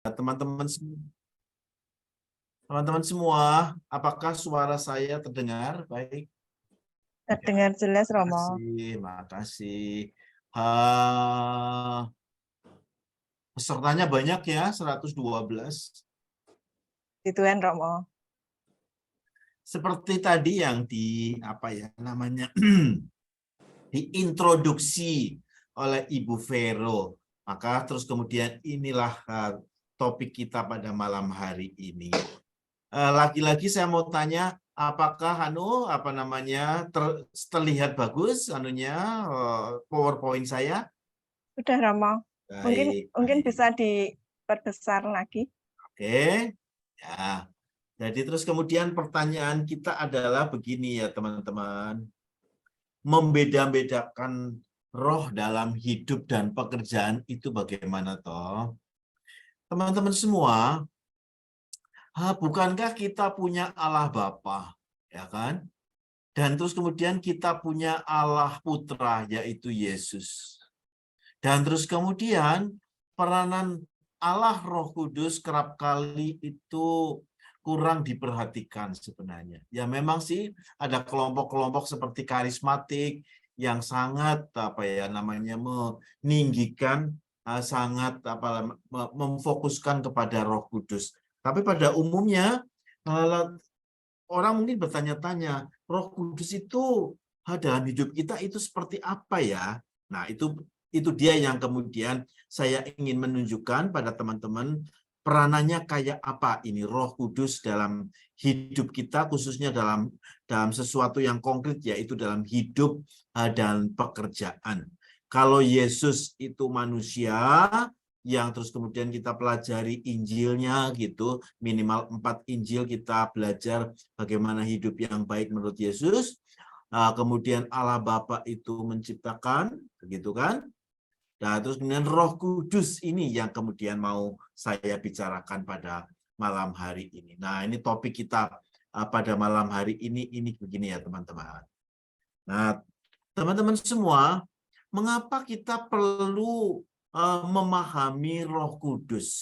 Teman-teman semua, apakah suara saya terdengar baik? Terdengar jelas, Romo. Makasih. Pesertanya banyak ya, 112. Di Tuhan, Romo. Seperti tadi yang diintroduksi oleh Ibu Vero. Maka terus kemudian inilah topik kita pada malam hari ini. Lagi-lagi saya mau tanya, apakah terlihat bagus PowerPoint saya? Sudah, Romo. Mungkin Baik. bisa diperbesar lagi. Oke. Ya. Jadi terus kemudian pertanyaan kita adalah begini ya teman-teman. Membeda-bedakan roh dalam hidup dan pekerjaan itu bagaimana toh? Teman-teman semua, bukankah kita punya Allah Bapa, ya kan? Dan terus kemudian kita punya Allah Putra, yaitu Yesus. Dan terus kemudian peranan Allah Roh Kudus kerap kali itu kurang diperhatikan sebenarnya. Ya memang sih ada kelompok-kelompok seperti karismatik yang sangat meninggikan, sangat memfokuskan kepada Roh Kudus. Tapi pada umumnya orang mungkin bertanya-tanya, Roh Kudus itu dalam hidup kita itu seperti apa ya? Nah, itu dia yang kemudian saya ingin menunjukkan pada teman-teman peranannya kayak apa ini Roh Kudus dalam hidup kita, khususnya dalam sesuatu yang konkret, yaitu dalam hidup dan pekerjaan. Kalau Yesus itu manusia yang terus kemudian kita pelajari Injilnya gitu, minimal 4 Injil kita belajar bagaimana hidup yang baik menurut Yesus. Kemudian Allah Bapa itu menciptakan, begitu kan? Nah, terus kemudian Roh Kudus ini yang kemudian mau saya bicarakan pada malam hari ini. Nah, ini topik kita pada malam hari ini begini ya teman-teman. Nah, teman-teman semua, mengapa kita perlu memahami Roh Kudus?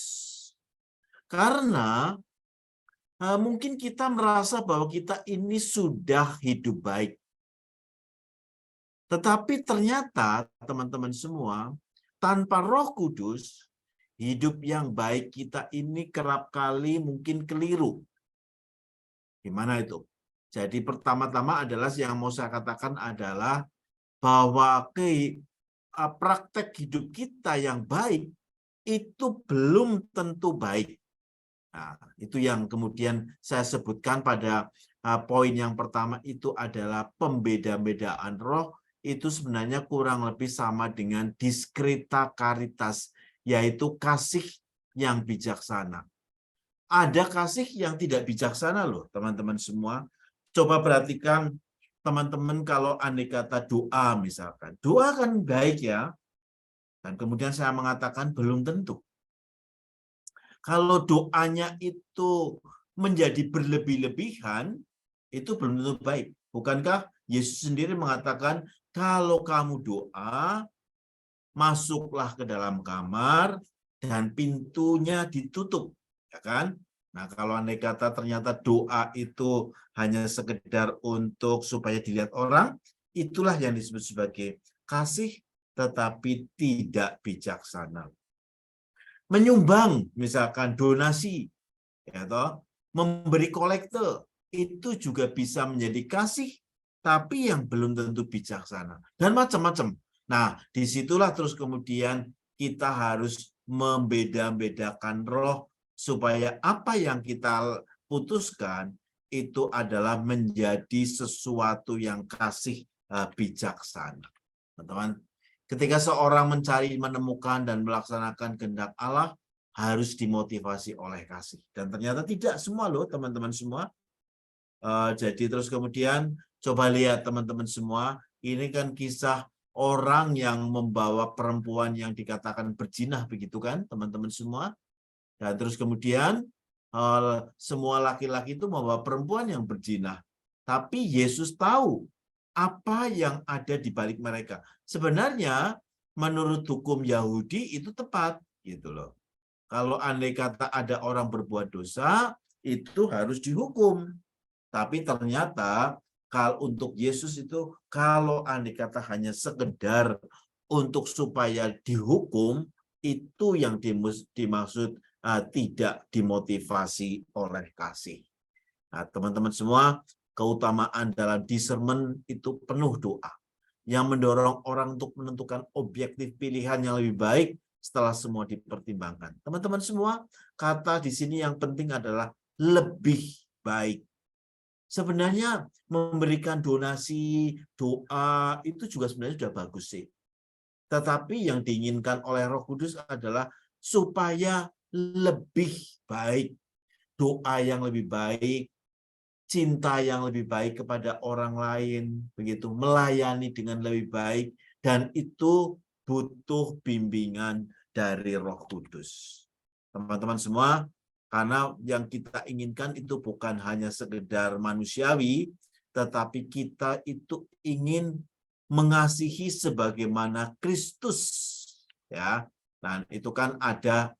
Karena mungkin kita merasa bahwa kita ini sudah hidup baik. Tetapi ternyata teman-teman semua, tanpa Roh Kudus, hidup yang baik kita ini kerap kali mungkin keliru. Gimana itu? Jadi pertama-tama adalah yang mau saya katakan adalah bahwa praktek hidup kita yang baik itu belum tentu baik. Nah, itu yang kemudian saya sebutkan pada poin yang pertama itu adalah pembeda-bedaan roh itu sebenarnya kurang lebih sama dengan diskreta caritas, yaitu kasih yang bijaksana. Ada kasih yang tidak bijaksana loh teman-teman semua. Coba perhatikan teman-teman kalau andai kata doa misalkan. Doa kan baik ya. Dan kemudian saya mengatakan belum tentu. Kalau doanya itu menjadi berlebih-lebihan, itu belum tentu baik. Bukankah Yesus sendiri mengatakan, kalau kamu doa, masuklah ke dalam kamar dan pintunya ditutup, ya kan? Nah, kalau andai kata ternyata doa itu hanya sekedar untuk supaya dilihat orang, itulah yang disebut sebagai kasih tetapi tidak bijaksana. Menyumbang, misalkan donasi, ya toh, memberi kolekte, itu juga bisa menjadi kasih, tapi yang belum tentu bijaksana. Dan macam-macam. Nah, disitulah terus kemudian kita harus membeda-bedakan roh, supaya apa yang kita putuskan itu adalah menjadi sesuatu yang kasih bijaksana. Teman-teman, ketika seorang mencari, menemukan, dan melaksanakan kehendak Allah, harus dimotivasi oleh kasih. Dan ternyata tidak semua loh teman-teman semua. Jadi terus kemudian coba lihat teman-teman semua, ini kan kisah orang yang membawa perempuan yang dikatakan berzinah, begitu kan teman-teman semua. Dan terus kemudian semua laki-laki itu membawa perempuan yang berzinah. Tapi Yesus tahu apa yang ada di balik mereka. Sebenarnya menurut hukum Yahudi itu tepat gitu loh. Kalau andai kata ada orang berbuat dosa, itu harus dihukum. Tapi ternyata kalau untuk Yesus itu, kalau andai kata hanya sekedar untuk supaya dihukum, itu yang dimaksud tidak dimotivasi oleh kasih. Nah, teman-teman semua, keutamaan dalam discernment itu penuh doa yang mendorong orang untuk menentukan objektif pilihan yang lebih baik setelah semua dipertimbangkan. Teman-teman semua, kata di sini yang penting adalah lebih baik. Sebenarnya memberikan donasi, doa, itu juga sebenarnya sudah bagus sih. Tetapi yang diinginkan oleh Roh Kudus adalah supaya lebih baik. Doa yang lebih baik, cinta yang lebih baik kepada orang lain, begitu, melayani dengan lebih baik, dan itu butuh bimbingan dari Roh Kudus. Teman-teman semua, karena yang kita inginkan itu bukan hanya sekedar manusiawi, tetapi kita itu ingin mengasihi sebagaimana Kristus, ya. Nah, itu kan ada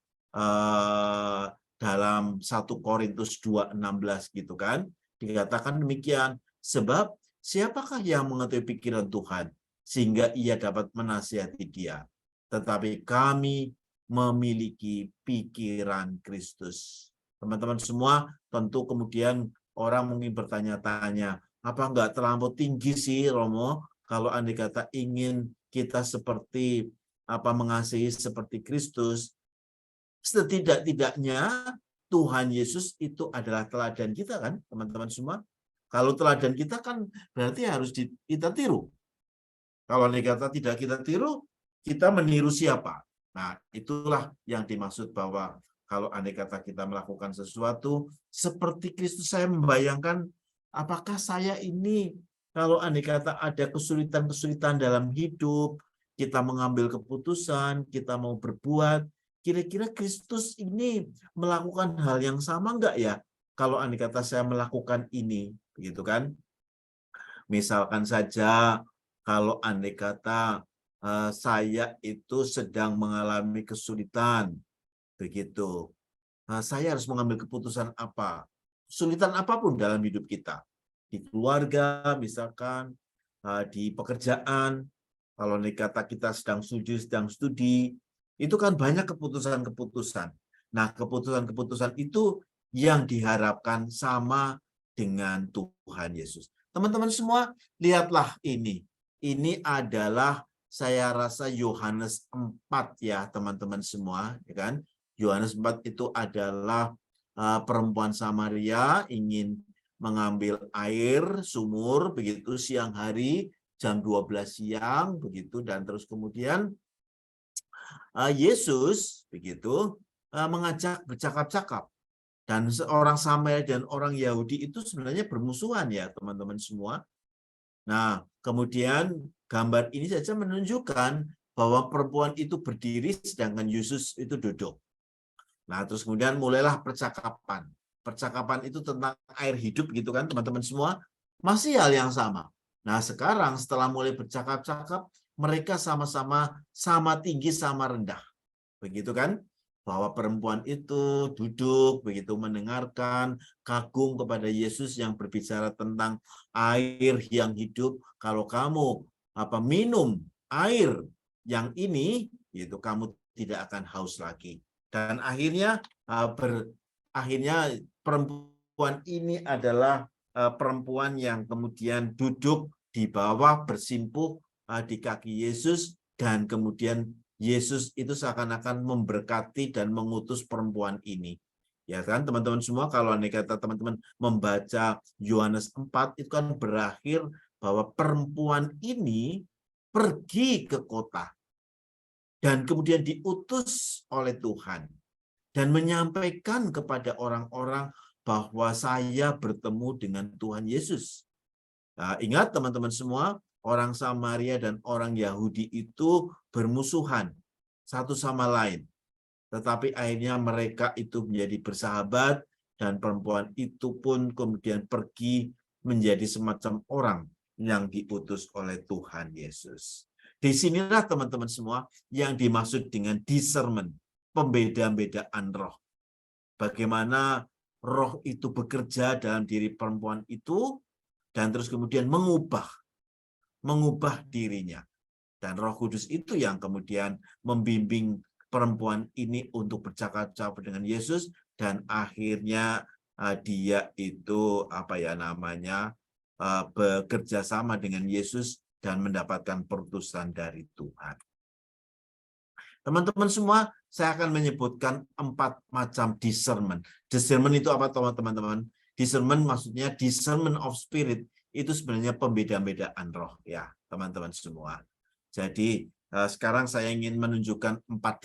dalam 1 Korintus 2:16 gitu kan. Dikatakan demikian, sebab siapakah yang mengetahui pikiran Tuhan sehingga ia dapat menasihati dia? Tetapi kami memiliki pikiran Kristus. Teman-teman semua, tentu kemudian orang mungkin bertanya-tanya, apa enggak terlampau tinggi sih Romo kalau andai kata ingin kita seperti mengasihi seperti Kristus? Setidak-tidaknya Tuhan Yesus itu adalah teladan kita kan, teman-teman semua. Kalau teladan kita kan berarti harus kita tiru. Kalau andai kata tidak kita tiru, kita meniru siapa? Nah, itulah yang dimaksud bahwa kalau andai kata kita melakukan sesuatu seperti Kristus, saya membayangkan apakah saya ini kalau andai kata ada kesulitan-kesulitan dalam hidup, kita mengambil keputusan, kita mau berbuat, kira-kira Kristus ini melakukan hal yang sama enggak ya? Kalau andai kata saya melakukan ini, begitu kan? Misalkan saja kalau andai kata saya itu sedang mengalami kesulitan, begitu. Saya harus mengambil keputusan apa? Kesulitan apapun dalam hidup kita. Di keluarga, misalkan, di pekerjaan, kalau andai kata kita sedang studi, itu kan banyak keputusan-keputusan. Nah, keputusan-keputusan itu yang diharapkan sama dengan Tuhan Yesus. Teman-teman semua, lihatlah ini. Ini adalah saya rasa Yohanes 4 ya, teman-teman semua, ya kan? Yohanes 4 itu adalah perempuan Samaria ingin mengambil air sumur begitu siang hari jam 12 siang begitu, dan terus kemudian Yesus begitu mengajak bercakap-cakap, dan seorang Samaria dan orang Yahudi itu sebenarnya bermusuhan ya teman-teman semua. Nah, kemudian gambar ini saja menunjukkan bahwa perempuan itu berdiri sedangkan Yesus itu duduk. Nah, terus kemudian mulailah percakapan. Percakapan itu tentang air hidup gitu kan teman-teman semua. Masih hal yang sama. Nah, sekarang setelah mulai bercakap-cakap, mereka sama-sama sama tinggi sama rendah. Begitu kan? Bahwa perempuan itu duduk begitu mendengarkan, kagum kepada Yesus yang berbicara tentang air yang hidup. Kalau kamu minum air yang ini, itu kamu tidak akan haus lagi. Dan akhirnya perempuan ini adalah perempuan yang kemudian duduk di bawah bersimpuh di kaki Yesus, dan kemudian Yesus itu seakan-akan memberkati dan mengutus perempuan ini. Ya kan teman-teman semua, kalau andai kata teman-teman membaca Yohanes 4 itu kan berakhir bahwa perempuan ini pergi ke kota dan kemudian diutus oleh Tuhan dan menyampaikan kepada orang-orang bahwa saya bertemu dengan Tuhan Yesus. Nah, ingat teman-teman semua, orang Samaria dan orang Yahudi itu bermusuhan satu sama lain. Tetapi akhirnya mereka itu menjadi bersahabat, dan perempuan itu pun kemudian pergi menjadi semacam orang yang diutus oleh Tuhan Yesus. Disinilah teman-teman semua yang dimaksud dengan discernment, pembeda-bedaan roh. Bagaimana roh itu bekerja dalam diri perempuan itu, dan terus kemudian mengubah dirinya. Dan Roh Kudus itu yang kemudian membimbing perempuan ini untuk bercakap-cakap dengan Yesus, dan akhirnya dia itu bekerja sama dengan Yesus dan mendapatkan perutusan dari Tuhan. Teman-teman semua, saya akan menyebutkan 4 macam discernment. Discernment itu apa, teman-teman? Discernment maksudnya discernment of spirit, itu sebenarnya pembeda-bedaan roh, ya, teman-teman semua. Jadi sekarang saya ingin menunjukkan 4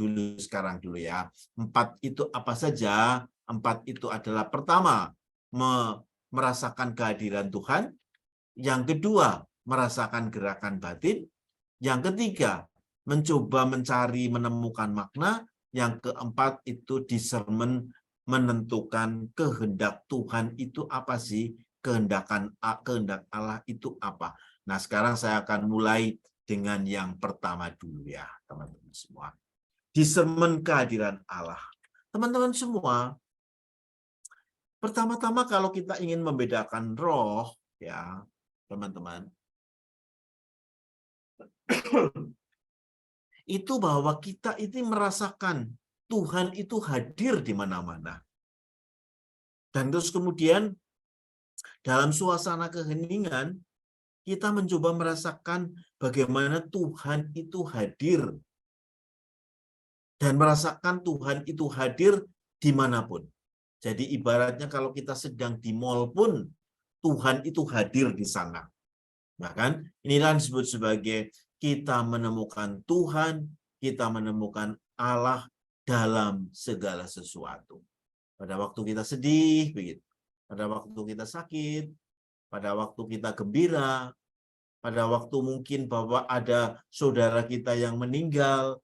dulu ya. 4 itu apa saja? 4 itu adalah pertama, merasakan kehadiran Tuhan. Yang kedua, merasakan gerakan batin. Yang ketiga, mencoba mencari menemukan makna. Yang keempat itu discernment, menentukan kehendak Tuhan itu apa sih, kehendak Allah itu apa. Nah, sekarang saya akan mulai dengan yang pertama dulu ya, teman-teman semua. Discernment kehadiran Allah. Teman-teman semua, pertama-tama kalau kita ingin membedakan roh ya, teman-teman, itu bahwa kita ini merasakan Tuhan itu hadir di mana-mana. Dan terus kemudian dalam suasana keheningan, kita mencoba merasakan bagaimana Tuhan itu hadir. Dan merasakan Tuhan itu hadir dimanapun. Jadi ibaratnya kalau kita sedang di mall pun, Tuhan itu hadir di sana. Bahkan inilah disebut sebagai kita menemukan Tuhan, kita menemukan Allah dalam segala sesuatu. Pada waktu kita sedih, begitu. Pada waktu kita sakit, pada waktu kita gembira, pada waktu mungkin bahwa ada saudara kita yang meninggal,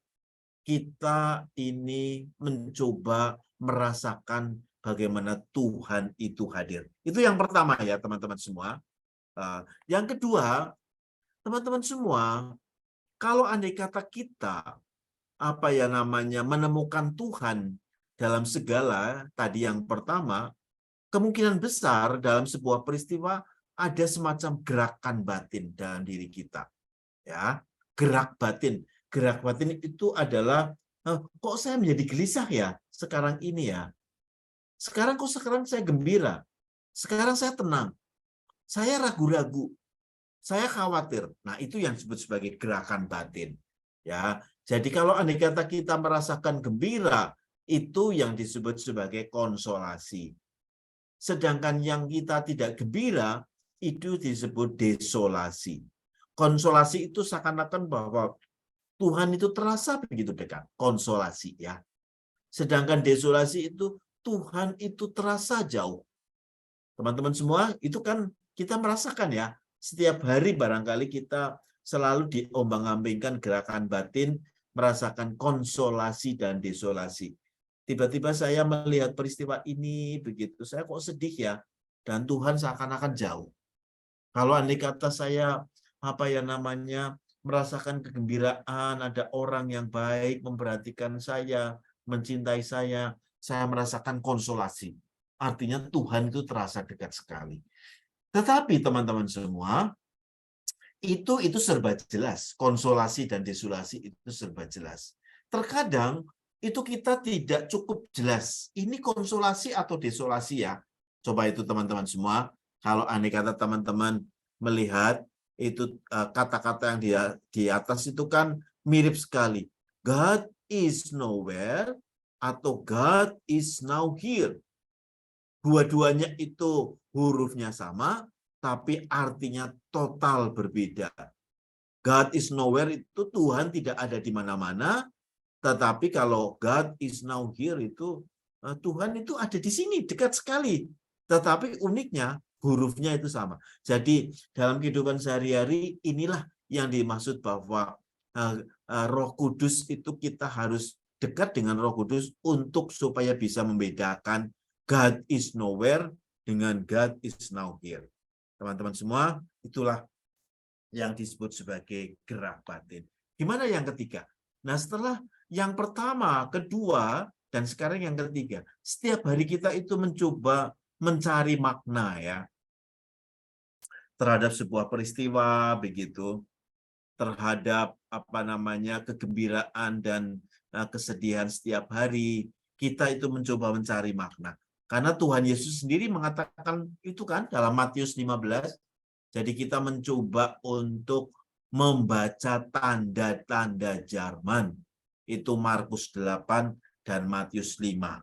kita ini mencoba merasakan bagaimana Tuhan itu hadir. Itu yang pertama ya, teman-teman semua. Yang kedua, teman-teman semua, kalau andai kata kita menemukan Tuhan dalam segala, tadi yang pertama, kemungkinan besar dalam sebuah peristiwa ada semacam gerakan batin dalam diri kita. Ya, gerak batin. Gerak batin itu adalah kok saya menjadi gelisah ya sekarang ini ya. Sekarang saya gembira. Sekarang saya tenang. Saya ragu-ragu. Saya khawatir. Nah, itu yang disebut sebagai gerakan batin. Ya. Jadi kalau andai kata kita merasakan gembira, itu yang disebut sebagai konsolasi. Sedangkan yang kita tidak gembira, itu disebut desolasi. Konsolasi itu seakan-akan bahwa Tuhan itu terasa begitu dekat. Konsolasi ya. Sedangkan desolasi itu Tuhan itu terasa jauh. Teman-teman semua, itu kan kita merasakan ya. Setiap hari barangkali kita selalu diombang-ambingkan gerakan batin, merasakan konsolasi dan desolasi. Tiba-tiba saya melihat peristiwa ini begitu, saya kok sedih ya, dan Tuhan seakan-akan jauh. Kalau andai kata saya merasakan kegembiraan, ada orang yang baik memperhatikan saya, mencintai saya merasakan konsolasi. Artinya Tuhan itu terasa dekat sekali. Tetapi teman-teman semua, itu serba jelas. Konsolasi dan desolasi itu serba jelas. Terkadang itu kita tidak cukup jelas. Ini konsolasi atau desolasi ya. Coba itu teman-teman semua. Kalau andai kata teman-teman melihat itu kata-kata yang di atas itu kan mirip sekali. God is nowhere atau God is now here. Dua-duanya itu hurufnya sama, tapi artinya total berbeda. God is nowhere itu Tuhan tidak ada di mana-mana, tetapi kalau God is now here itu Tuhan itu ada di sini, dekat sekali. Tetapi uniknya hurufnya itu sama. Jadi dalam kehidupan sehari-hari inilah yang dimaksud bahwa Roh Kudus itu kita harus dekat dengan Roh Kudus untuk supaya bisa membedakan God is nowhere dengan God is now here. Teman-teman semua, itulah yang disebut sebagai gerak batin. Gimana yang ketiga? Nah, setelah Yang pertama, kedua, dan sekarang yang ketiga. Setiap hari kita itu mencoba mencari makna ya terhadap sebuah peristiwa begitu, terhadap kegembiraan dan kesedihan setiap hari. Kita itu mencoba mencari makna. Karena Tuhan Yesus sendiri mengatakan itu kan dalam Matius 15. Jadi kita mencoba untuk membaca tanda-tanda zaman. Itu Markus 8 dan Matius 15.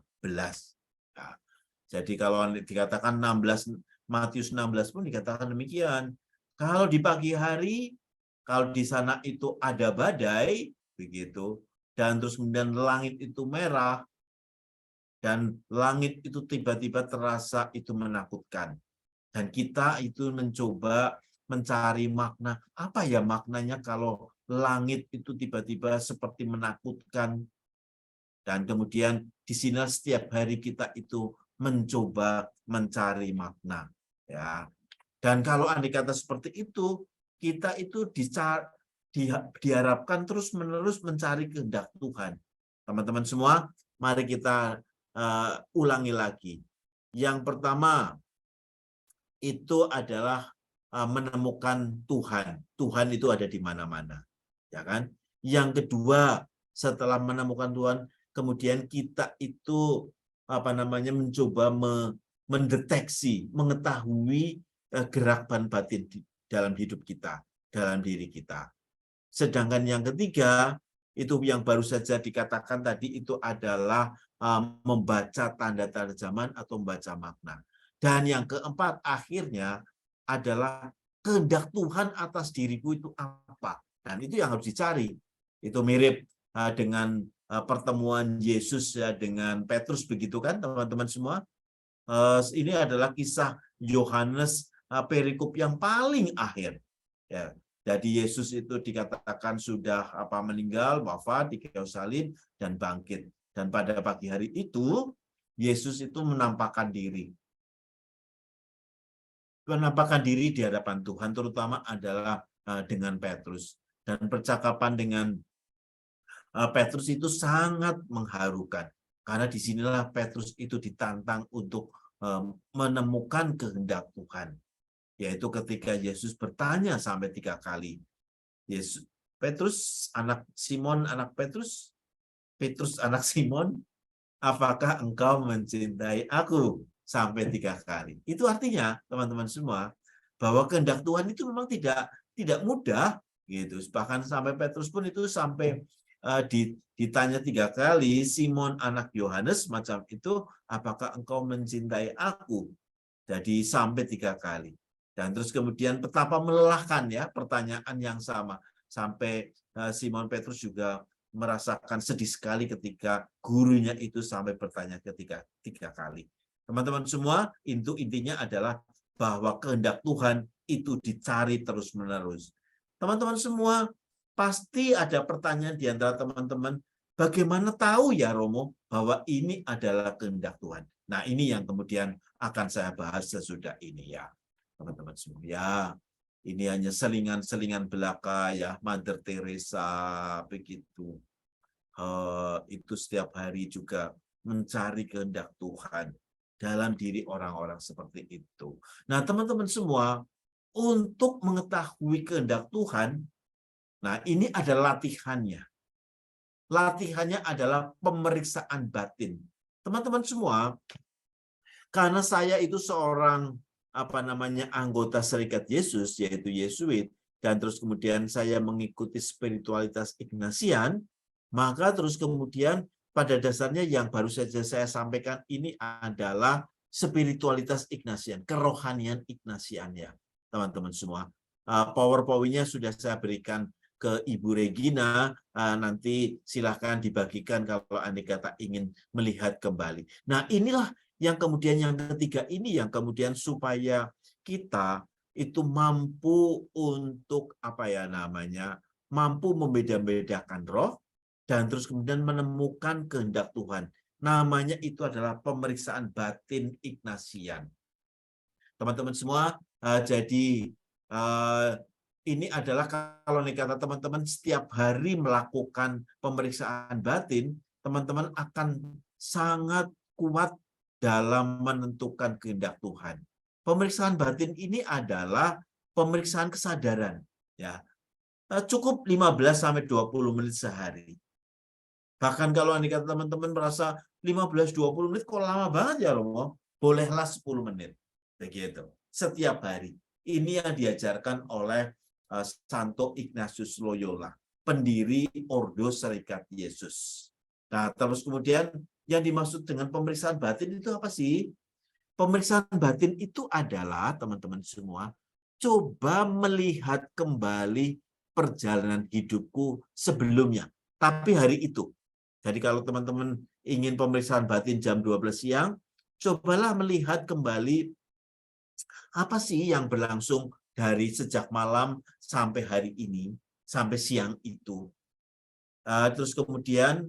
Nah, jadi kalau dikatakan 16, Matius 16 pun dikatakan demikian. Kalau di pagi hari, kalau di sana itu ada badai, begitu, dan terus kemudian langit itu merah, dan langit itu tiba-tiba terasa itu menakutkan. Dan kita itu mencoba mencari makna. Apa ya maknanya kalau langit itu tiba-tiba seperti menakutkan? Dan kemudian di sini setiap hari kita itu mencoba mencari makna. Ya. Dan kalau andai kata seperti itu, kita itu diharapkan terus-menerus mencari kehendak Tuhan. Teman-teman semua, mari kita ulangi lagi. Yang pertama, itu adalah menemukan Tuhan. Tuhan itu ada di mana-mana, ya kan? Yang kedua, setelah menemukan Tuhan, kemudian kita itu mencoba mendeteksi, mengetahui gerak dan batin dalam hidup kita, dalam diri kita. Sedangkan yang ketiga, itu yang baru saja dikatakan tadi itu adalah membaca tanda-tanda zaman atau membaca makna. Dan yang keempat akhirnya adalah kehendak Tuhan atas diriku itu apa. Dan itu yang harus dicari. Itu mirip dengan pertemuan Yesus ya dengan Petrus begitu kan teman-teman semua. Ini adalah kisah Yohanes perikop yang paling akhir. Ya. Jadi Yesus itu dikatakan sudah meninggal, wafat di kayu salib dan bangkit. Dan pada pagi hari itu Yesus itu menampakkan diri. Menampakkan diri di hadapan Tuhan terutama adalah dengan Petrus. Dan percakapan dengan Petrus itu sangat mengharukan. Karena disinilah Petrus itu ditantang untuk menemukan kehendak Tuhan. Yaitu ketika Yesus bertanya sampai 3 kali. Petrus anak Simon, anak Petrus anak Simon, apakah engkau mencintai aku? Sampai 3 kali. Itu artinya teman-teman semua bahwa kehendak Tuhan itu memang tidak mudah gitu. Bahkan sampai Petrus pun itu sampai ditanya 3 kali, Simon anak Yohanes macam itu, apakah engkau mencintai aku? Jadi sampai 3 kali. Dan terus kemudian betapa melelahkan ya pertanyaan yang sama. Sampai Simon Petrus juga merasakan sedih sekali ketika gurunya itu sampai bertanya ketiga kali. Teman-teman semua, intinya adalah bahwa kehendak Tuhan itu dicari terus-menerus. Teman-teman semua, pasti ada pertanyaan di antara teman-teman, bagaimana tahu ya Romo bahwa ini adalah kehendak Tuhan? Nah, ini yang kemudian akan saya bahas sesudah ini ya. Teman-teman semua ya, ini hanya selingan-selingan belaka ya, Mother Teresa begitu. Itu setiap hari juga mencari kehendak Tuhan dalam diri orang-orang seperti itu. Nah, teman-teman semua, untuk mengetahui kehendak Tuhan, nah ini adalah latihannya. Latihannya adalah pemeriksaan batin. Teman-teman semua, karena saya itu seorang anggota Serikat Yesus, yaitu Yesuit, dan terus kemudian saya mengikuti spiritualitas Ignatian, maka terus kemudian pada dasarnya yang baru saja saya sampaikan ini adalah spiritualitas Ignatian, kerohanian Ignatian ya, teman-teman semua. PowerPoint-nya sudah saya berikan ke Ibu Regina, nanti silahkan dibagikan kalau Anda kata ingin melihat kembali. Nah, inilah yang kemudian yang ketiga ini yang kemudian supaya kita itu mampu untuk mampu membeda-bedakan roh dan terus kemudian menemukan kehendak Tuhan. Namanya itu adalah pemeriksaan batin Ignatian. Teman-teman semua, jadi ini adalah kalau nih kata teman-teman setiap hari melakukan pemeriksaan batin, teman-teman akan sangat kuat dalam menentukan kehendak Tuhan. Pemeriksaan batin ini adalah pemeriksaan kesadaran, ya. Cukup 15-20 menit sehari. Bahkan kalau andai kata teman-teman merasa 15-20 menit kok lama banget ya Romo, bolehlah 10 menit. Begitu. Setiap hari. Ini yang diajarkan oleh Santo Ignatius Loyola, pendiri Ordo Serikat Yesus. Nah, terus kemudian yang dimaksud dengan pemeriksaan batin itu apa sih? Pemeriksaan batin itu adalah, teman-teman semua, coba melihat kembali perjalanan hidupku sebelumnya. Tapi hari itu. Jadi kalau teman-teman ingin pemeriksaan batin jam 12 siang, cobalah melihat kembali apa sih yang berlangsung dari sejak malam sampai hari ini, sampai siang itu. Terus kemudian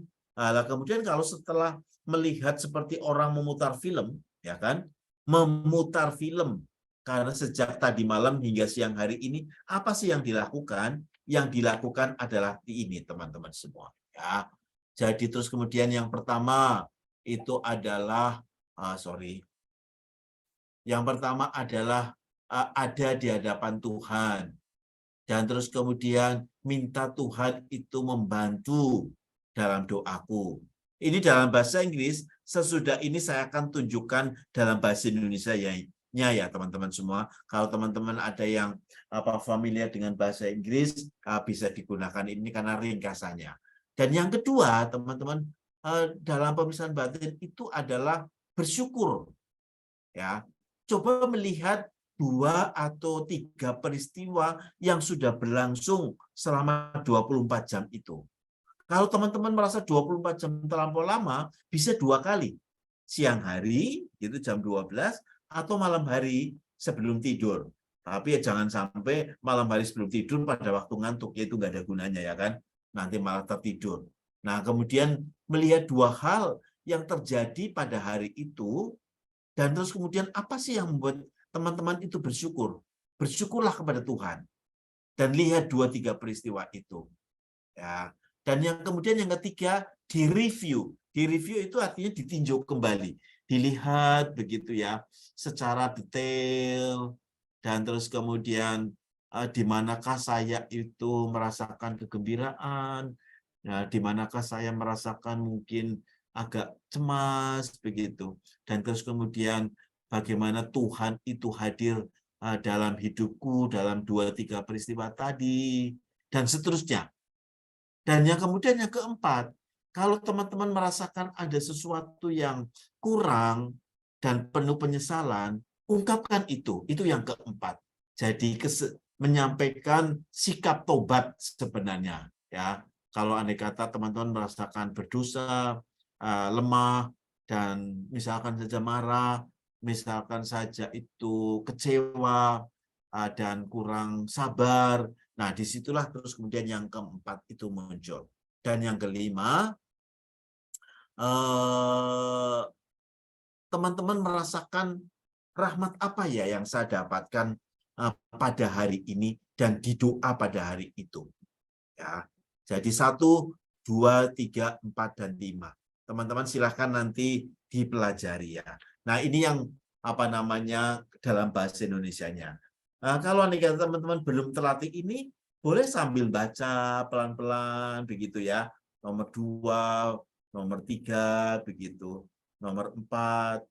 kalau setelah melihat seperti orang memutar film, ya kan, memutar film karena sejak tadi malam hingga siang hari ini, apa sih yang dilakukan? Yang dilakukan adalah ini, teman-teman semua. Ya, jadi terus kemudian yang pertama itu adalah yang pertama adalah ada di hadapan Tuhan. Dan terus kemudian minta Tuhan itu membantu dalam doaku. Ini dalam bahasa Inggris, sesudah ini saya akan tunjukkan dalam bahasa Indonesia ya teman-teman semua. Kalau teman-teman ada yang familiar dengan bahasa Inggris, bisa digunakan ini karena ringkasannya. Dan yang kedua, teman-teman, dalam pemeriksaan batin itu adalah bersyukur. Ya, coba melihat 2 atau 3 peristiwa yang sudah berlangsung selama 24 jam itu. Kalau teman-teman merasa 24 jam terlampau lama, bisa 2 kali. Siang hari, itu jam 12, atau malam hari sebelum tidur. Tapi ya jangan sampai malam hari sebelum tidur pada waktu ngantuk, itu nggak ada gunanya ya kan. Nanti malah tertidur. Nah, kemudian melihat 2 hal yang terjadi pada hari itu, dan terus kemudian apa sih yang membuat teman-teman itu bersyukur? Bersyukurlah kepada Tuhan. Dan lihat 2-3 peristiwa itu. Ya. Dan yang kemudian yang ketiga, direview. Direview itu artinya ditinjau kembali. Dilihat begitu ya, secara detail. Dan terus kemudian di manakah saya itu merasakan kegembiraan, di manakah saya merasakan mungkin agak cemas begitu. Dan terus kemudian bagaimana Tuhan itu hadir dalam hidupku dalam 2-3 peristiwa tadi dan seterusnya. Dan yang kemudian yang keempat, kalau teman-teman merasakan ada sesuatu yang kurang dan penuh penyesalan, ungkapkan itu. Itu yang keempat. Jadi menyampaikan sikap tobat sebenarnya, ya. Kalau andai kata teman-teman merasakan berdosa, lemah, dan misalkan saja marah, misalkan saja itu kecewa, dan kurang sabar, nah disitulah terus kemudian yang keempat itu muncul. Dan yang kelima, teman-teman merasakan rahmat apa ya yang saya dapatkan pada hari ini dan di doa pada hari itu. Ya, jadi 1, 2, 3, 4, dan 5. Teman-teman silahkan nanti dipelajari ya. Nah ini yang dalam bahasa Indonesianya. Nah, kalau teman-teman belum terlatih ini, boleh sambil baca pelan-pelan begitu ya. Nomor 2, nomor 3 begitu, nomor 4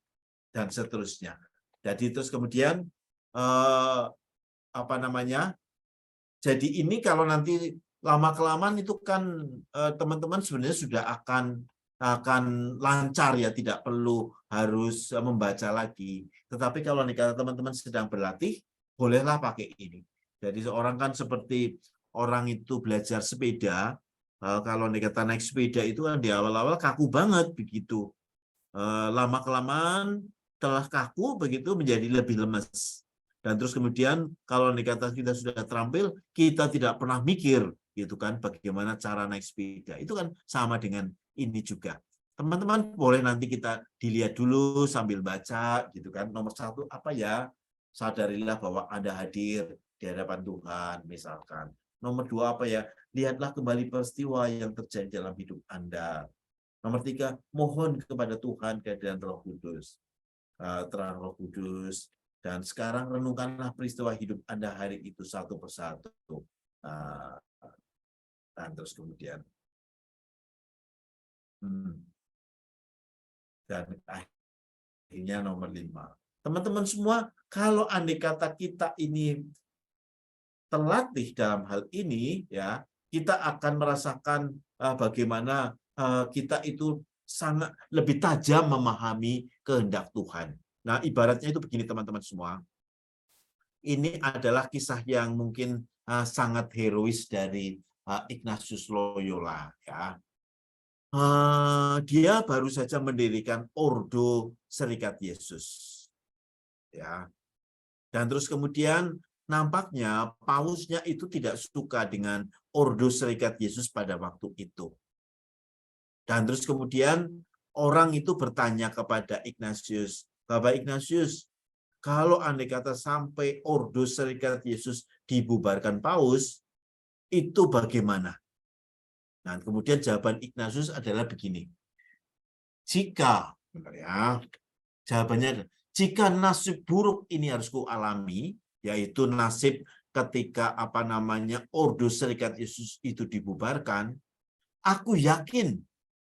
dan seterusnya. Jadi terus kemudian jadi ini kalau nanti lama-kelamaan itu kan teman-teman sebenarnya sudah akan lancar ya, tidak perlu harus membaca lagi. Tetapi kalau teman-teman sedang berlatih, bolehlah pakai ini. Jadi seorang kan seperti orang itu belajar sepeda, kalau naik sepeda itu kan di awal-awal kaku banget begitu. Lama-kelamaan telah kaku begitu menjadi lebih lemes. Dan terus kemudian kalau kita sudah terampil, kita tidak pernah mikir gitu kan bagaimana cara naik sepeda. Itu kan sama dengan ini juga. Teman-teman boleh nanti kita dilihat dulu sambil baca gitu kan. Nomor 1 apa ya? Sadarilah bahwa Anda hadir di hadapan Tuhan misalkan. Nomor 2 apa ya? Lihatlah kembali peristiwa yang terjadi dalam hidup Anda. Nomor 3, mohon kepada Tuhan kehadiran Roh Kudus. Terang Roh Kudus. Dan sekarang renungkanlah peristiwa hidup Anda hari itu satu persatu. Dan terus kemudian. Dan akhirnya nomor 5. Teman-teman semua, kalau andai kata kita ini terlatih dalam hal ini, ya, kita akan merasakan bagaimana kita itu sangat lebih tajam memahami kehendak Tuhan. Nah, ibaratnya itu begini teman-teman semua. Ini adalah kisah yang mungkin sangat herois dari Ignatius Loyola, ya. Dia baru saja mendirikan Ordo Serikat Yesus. Ya. Dan terus kemudian nampaknya pausnya itu tidak suka dengan Ordo Serikat Yesus pada waktu itu. Dan terus kemudian orang itu bertanya kepada Ignatius, Bapak Ignatius, kalau andai kata sampai Ordo Serikat Yesus dibubarkan paus, itu bagaimana? Nah, kemudian jawaban Ignatius adalah begini. Jika, ya, jawabannya, jika nasib buruk ini harus kualami, yaitu nasib ketika Ordo Serikat Yesus itu dibubarkan, aku yakin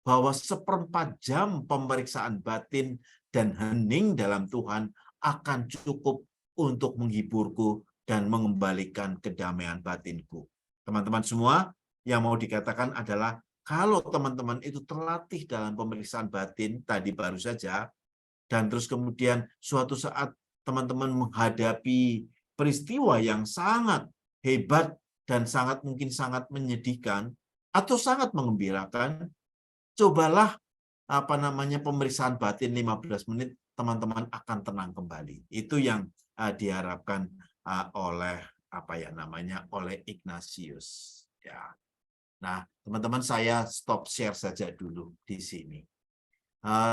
bahwa 1/4 jam pemeriksaan batin dan hening dalam Tuhan akan cukup untuk menghiburku dan mengembalikan kedamaian batinku. Teman-teman semua, yang mau dikatakan adalah kalau teman-teman itu terlatih dalam pemeriksaan batin tadi baru saja, dan terus kemudian suatu saat teman-teman menghadapi peristiwa yang sangat hebat dan mungkin sangat menyedihkan atau sangat mengembirakan, cobalah pemeriksaan batin 15 menit, teman-teman akan tenang kembali. Itu yang diharapkan oleh oleh Ignatius, ya. Nah, teman-teman, saya stop share saja dulu di sini.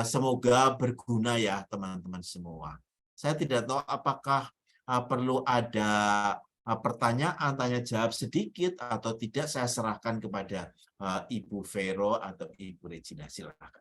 Semoga berguna ya teman-teman semua. Saya tidak tahu apakah perlu ada pertanyaan, tanya jawab sedikit atau tidak, saya serahkan kepada Ibu Vero atau Ibu Regina, silakan.